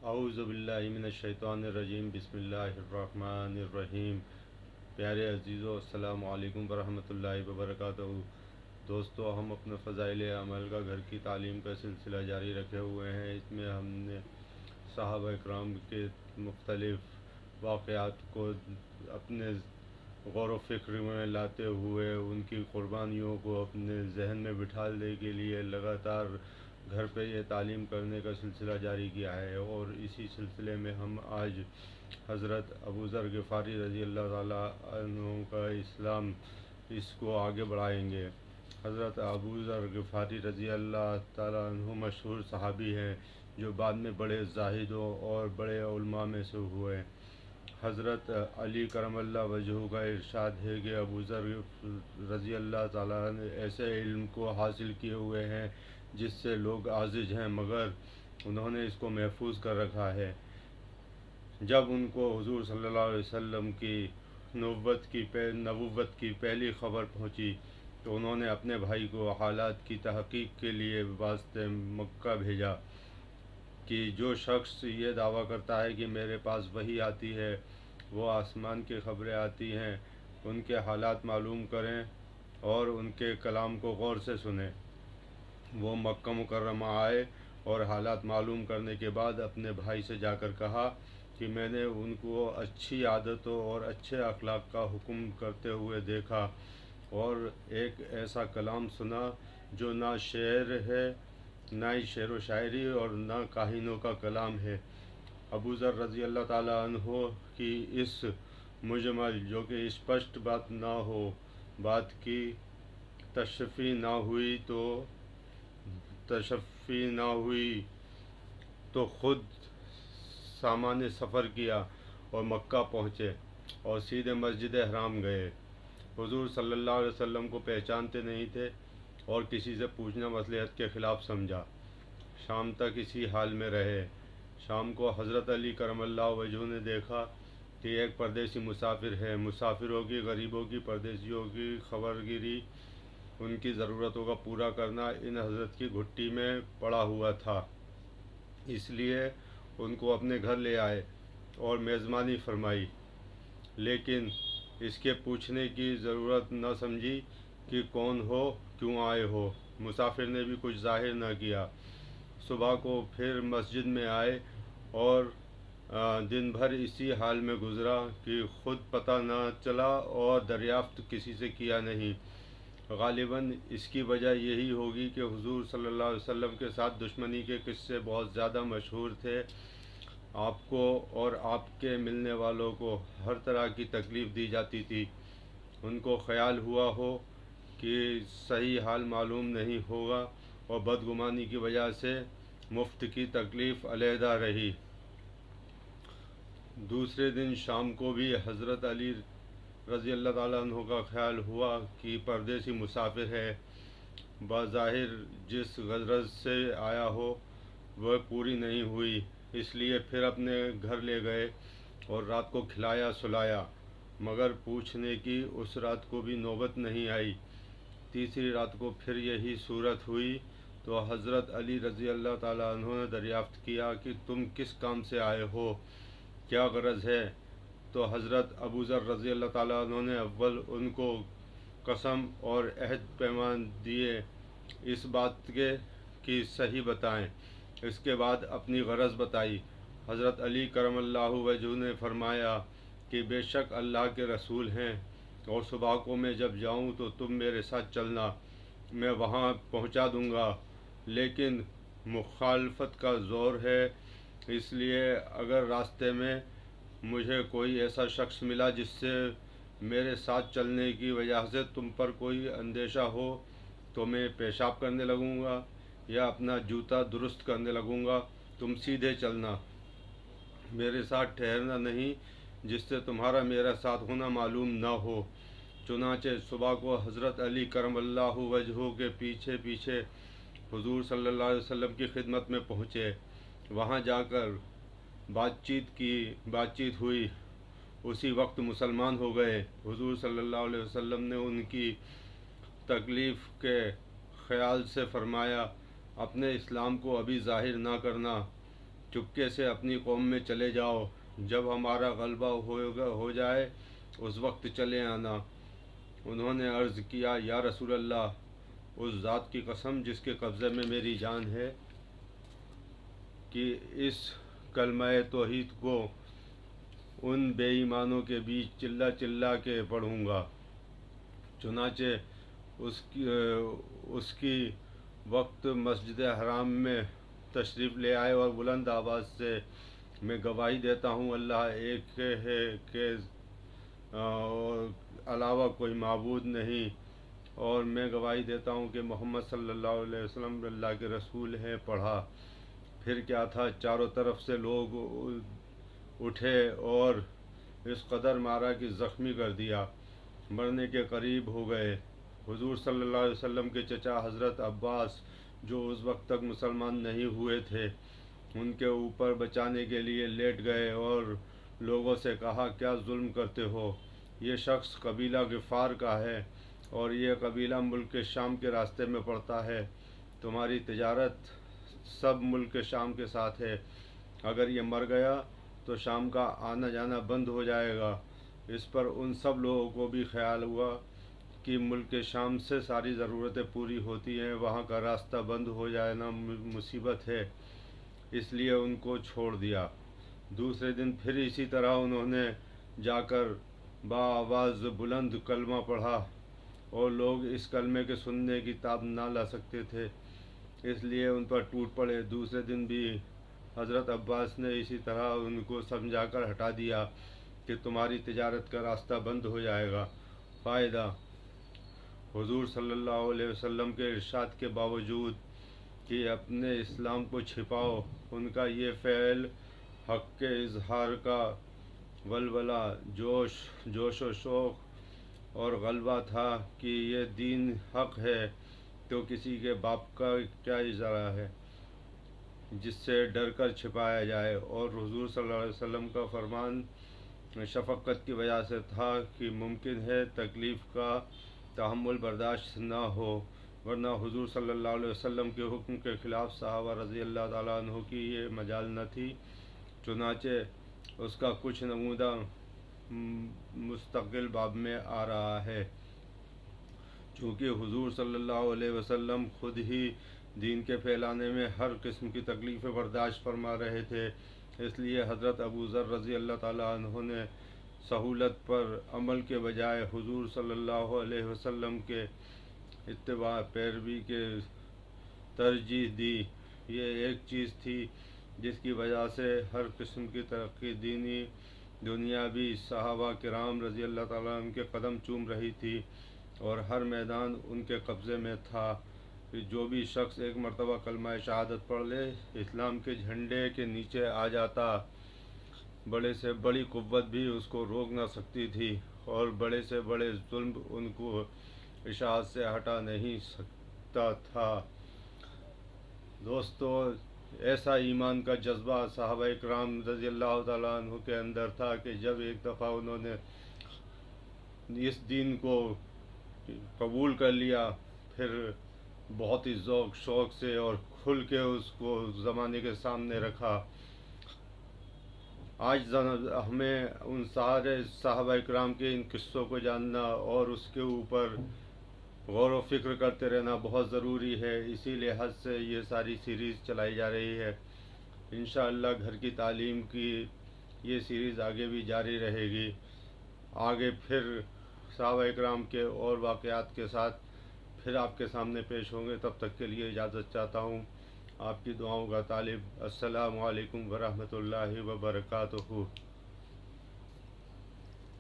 अऊज़ु बिल्लाहि मिनश्शैतानिर्रजीम बिस्मिल्लाहिर्रहमानिर्रहीम। प्यारे अजीज़ों, अस्सलामु अलैकुम वरहमतुल्लाहि वबरकातुहू। दोस्तों, हम अपने फ़ज़ाइल अमल का घर की तालीम का सिलसिला जारी रखे हुए हैं। इसमें हमने सहाबा इकराम के मुख्तलिफ़ वाक़यात को अपने गौर व फ़िक्र में लाते हुए उनकी क़ुरबानियों को अपने जहन में बिठाने के लिए लगातार घर पे ये तालीम करने का सिलसिला जारी किया है। और इसी सिलसिले में हम आज हज़रत अबू ज़र ग़िफ़ारी रज़ी अल्लाह ताला अन्हु का इस्लाम इसको आगे बढ़ाएंगे। हज़रत अबू ज़र ग़िफ़ारी रज़ी अल्लाह ताला अन्हु मशहूर सहाबी हैं जो बाद में बड़े ज़ाहिदों और बड़े उलमा में से हुए। हज़रत अली करमल्लाहु वजहू का इरशाद है कि अबू ज़र रज़ी अल्लाह ताला ने ऐसे इल्म को हासिल किए हुए हैं जिससे लोग आजिज़ हैं, मगर उन्होंने इसको महफूज कर रखा है। जब उनको हुज़ूर सल्लल्लाहु अलैहि वसल्लम की नबुव्वत की पहली ख़बर पहुँची तो उन्होंने अपने भाई को हालात की तहक़ीक़ के लिए वास्ते मक्का भेजा कि जो शख्स ये दावा करता है कि मेरे पास वही आती है, वो आसमान की ख़बरें आती हैं, उनके हालात मालूम करें और उनके कलाम को गौर से सुनें। वो मक्का मुकर्रमा आए और हालात मालूम करने के बाद अपने भाई से जाकर कहा कि मैंने उनको अच्छी आदतों और अच्छे अखलाक का हुक्म करते हुए देखा और एक ऐसा कलाम सुना जो ना शेर है, ना ही शेर व शायरी और ना काहिनों का कलाम है। अबू ज़र रज़ी अल्लाह ताला अन्हो की इस मुजमल जो कि स्पष्ट बात ना हो, बात की तशफ़ी ना हुई तो ख़ुद सामान सफ़र किया और मक्का पहुँचे और सीधे मस्जिद हराम गए। हुज़ूर सल्लल्लाहु अलैहि वसल्लम को पहचानते नहीं थे और किसी से पूछना मसलहत के ख़िलाफ़ समझा। शाम तक इसी हाल में रहे। शाम को हज़रत अली करमल्लाहु वजहू ने देखा कि एक परदेसी मुसाफिर है। मुसाफिरों की, गरीबों की, परदेसियों की खबरगिरी, उनकी ज़रूरतों का पूरा करना इन हज़रत की घुट्टी में पड़ा हुआ था। इसलिए उनको अपने घर ले आए और मेज़बानी फरमाई, लेकिन इसके पूछने की ज़रूरत न समझी कि कौन हो, क्यों आए हो। मुसाफिर ने भी कुछ ज़ाहिर न किया। सुबह को फिर मस्जिद में आए और दिन भर इसी हाल में गुज़रा कि ख़ुद पता न चला और दरियाफ़्त किसी से किया नहीं। गालिबन इसकी वजह यही होगी कि हुज़ूर सल्लल्लाहु अलैहि वसल्लम के साथ दुश्मनी के किस्से बहुत ज़्यादा मशहूर थे। आपको और आपके मिलने वालों को हर तरह की तकलीफ़ दी जाती थी। उनको ख़याल हुआ हो कि सही हाल मालूम नहीं होगा और बदगुमानी की वजह से मुफ्त की तकलीफ़ अलहदा रही। दूसरे दिन शाम को भी हज़रत अली रज़ी अल्लाह ताला अन्हु का ख्याल हुआ कि परदेसी मुसाफिर है, बज़ाहिर जिस गरज से आया हो वह पूरी नहीं हुई, इसलिए फिर अपने घर ले गए और रात को खिलाया सुलाया, मगर पूछने की उस रात को भी नौबत नहीं आई। तीसरी रात को फिर यही सूरत हुई तो हज़रत अली रज़ी अल्लाह ताला अन्हु ने दरियाफ़्त किया कि तुम किस काम से आए हो, क्या गरज है। तो हज़रत अबू ज़र रज़ी अल्लाह ताला अन्हु ने अव्वल उनको कसम और अहद पैमान दिए इस बात के कि सही बताएं। इसके बाद अपनी गरज बताई। हज़रत अली करमल्लाहु वजहू ने फरमाया कि बेशक अल्लाह के रसूल हैं और सुबह को मैं जब जाऊं तो तुम मेरे साथ चलना, मैं वहां पहुंचा दूंगा, लेकिन मुखालफत का ज़ोर है, इसलिए अगर रास्ते में मुझे कोई ऐसा शख्स मिला जिससे मेरे साथ चलने की वजह से तुम पर कोई अंदेशा हो तो मैं पेशाब करने लगूंगा या अपना जूता दुरुस्त करने लगूंगा। तुम सीधे चलना, मेरे साथ ठहरना नहीं जिससे तुम्हारा मेरा साथ होना मालूम न हो। चुनाचे सुबह को हज़रत अली करमल्लाहु वजहू के पीछे पीछे हुज़ूर सल्लल्लाहु अलैहि वसल्लम की खिदमत में पहुँचे। वहाँ जाकर बातचीत हुई। उसी वक्त मुसलमान हो गए। हुज़ूर सल्लल्लाहु अलैहि वसल्लम ने उनकी तकलीफ़ के ख़याल से फ़रमाया, अपने इस्लाम को अभी ज़ाहिर ना करना, چپکے سے اپنی قوم میں چلے جاؤ، جب ہمارا غلبہ ہو جائے اس وقت چلے آنا۔ انہوں نے عرض کیا یا رسول اللہ، اس ذات کی قسم جس کے قبضے میں میری جان ہے کہ اس کلمہ توحید کو ان بے ایمانوں کے بیچ چلا چلا کے پڑھوں گا۔ چنانچہ اس کی وقت مسجد حرام میں تشریف لے آئے اور بلند آواز سے میں گواہی دیتا ہوں اللہ ایک ہے کہ علاوہ کوئی معبود نہیں، اور میں گواہی دیتا ہوں کہ محمد صلی اللہ علیہ وسلم اللہ کے رسول ہیں۔ پڑھا۔ پھر کیا تھا، چاروں طرف سے لوگ اٹھے اور اس قدر مارا کہ زخمی کر دیا، مرنے کے قریب ہو گئے۔ حضور صلی اللہ علیہ وسلم کے چچا حضرت عباس جو اس وقت تک مسلمان نہیں ہوئے تھے، ان کے اوپر بچانے کے لیے لیٹ گئے اور لوگوں سے کہا کیا ظلم کرتے ہو؟ یہ شخص قبیلہ غفار کا ہے اور یہ قبیلہ ملک شام کے راستے میں پڑتا ہے، تمہاری تجارت سب ملک شام کے ساتھ ہے، اگر یہ مر گیا تو شام کا آنا جانا بند ہو جائے گا۔ اس پر ان سب لوگوں کو بھی خیال ہوا کہ ملک شام سے ساری ضرورتیں پوری ہوتی ہیں، وہاں کا راستہ بند ہو جانا مصیبت ہے، اس لیے ان کو چھوڑ دیا۔ دوسرے دن پھر اسی طرح انہوں نے جا کر بآواز بلند کلمہ پڑھا اور لوگ اس کلمے کے سننے کی تاب نہ لا سکتے تھے، اس لیے ان پر ٹوٹ پڑے۔ دوسرے دن بھی حضرت عباس نے اسی طرح ان کو سمجھا کر ہٹا دیا کہ تمہاری تجارت کا راستہ بند ہو جائے گا۔ فائدہ: حضور صلی اللہ علیہ وسلم کے ارشاد کے باوجود کہ اپنے اسلام کو چھپاؤ، ان کا یہ فعل حق کے اظہار کا ولولہ، جوش و شوق اور غلبہ تھا کہ یہ دین حق ہے تو کسی کے باپ کا کیا اجارہ ہے جس سے ڈر کر چھپایا جائے، اور حضور صلی اللہ علیہ وسلم کا فرمان شفقت کی وجہ سے تھا کہ ممکن ہے تکلیف کا تحمل برداشت نہ ہو، ورنہ حضور صلی اللہ علیہ وسلم کے حکم کے خلاف صحابہ رضی اللہ تعالیٰ عنہ کی یہ مجال نہ تھی۔ چنانچہ اس کا کچھ نمودہ مستقل باب میں آ رہا ہے۔ چونکہ حضور صلی اللہ علیہ وسلم خود ہی دین کے پھیلانے میں ہر قسم کی تکلیفیں برداشت فرما رہے تھے، اس لیے حضرت ابو ذر رضی اللہ تعالیٰ عنہ نے سہولت پر عمل کے بجائے حضور صلی اللہ علیہ وسلم کے اتباع پیروی کے ترجیح دی۔ یہ ایک چیز تھی جس کی وجہ سے ہر قسم کی ترقی دینی دنیاوی صحابہ کرام رضی اللہ تعالیٰ عنہ کے قدم چوم رہی تھی اور ہر میدان ان کے قبضے میں تھا کہ جو بھی شخص ایک مرتبہ کلمہ شہادت پڑھ لے اسلام کے جھنڈے کے نیچے آ جاتا، بڑے سے بڑی قوت بھی اس کو روک نہ سکتی تھی اور بڑے سے بڑے ظلم ان کو اشاعت سے ہٹا نہیں سکتا تھا۔ دوستو، ایسا ایمان کا جذبہ صحابہ اکرام رضی اللہ تعالیٰ عنہ کے اندر تھا کہ جب ایک دفعہ انہوں نے اس دین کو قبول کر لیا، پھر بہت ہی ذوق شوق سے اور کھل کے اس کو زمانے کے سامنے رکھا۔ آج ہمیں ان سارے صحابہ اکرام کے ان قصوں کو جاننا اور اس کے اوپر غور و فکر کرتے رہنا بہت ضروری ہے، اسی لحاظ سے یہ ساری سیریز چلائی جا رہی ہے۔ انشاءاللہ گھر کی تعلیم کی یہ سیریز آگے بھی جاری رہے گی۔ آگے پھر صحابہ اکرام کے اور واقعات کے ساتھ پھر آپ کے سامنے پیش ہوں گے، تب تک کے لیے اجازت چاہتا ہوں۔ آپ کی دعاؤں کا طالب۔ السلام علیکم ورحمۃ اللہ وبرکاتہ۔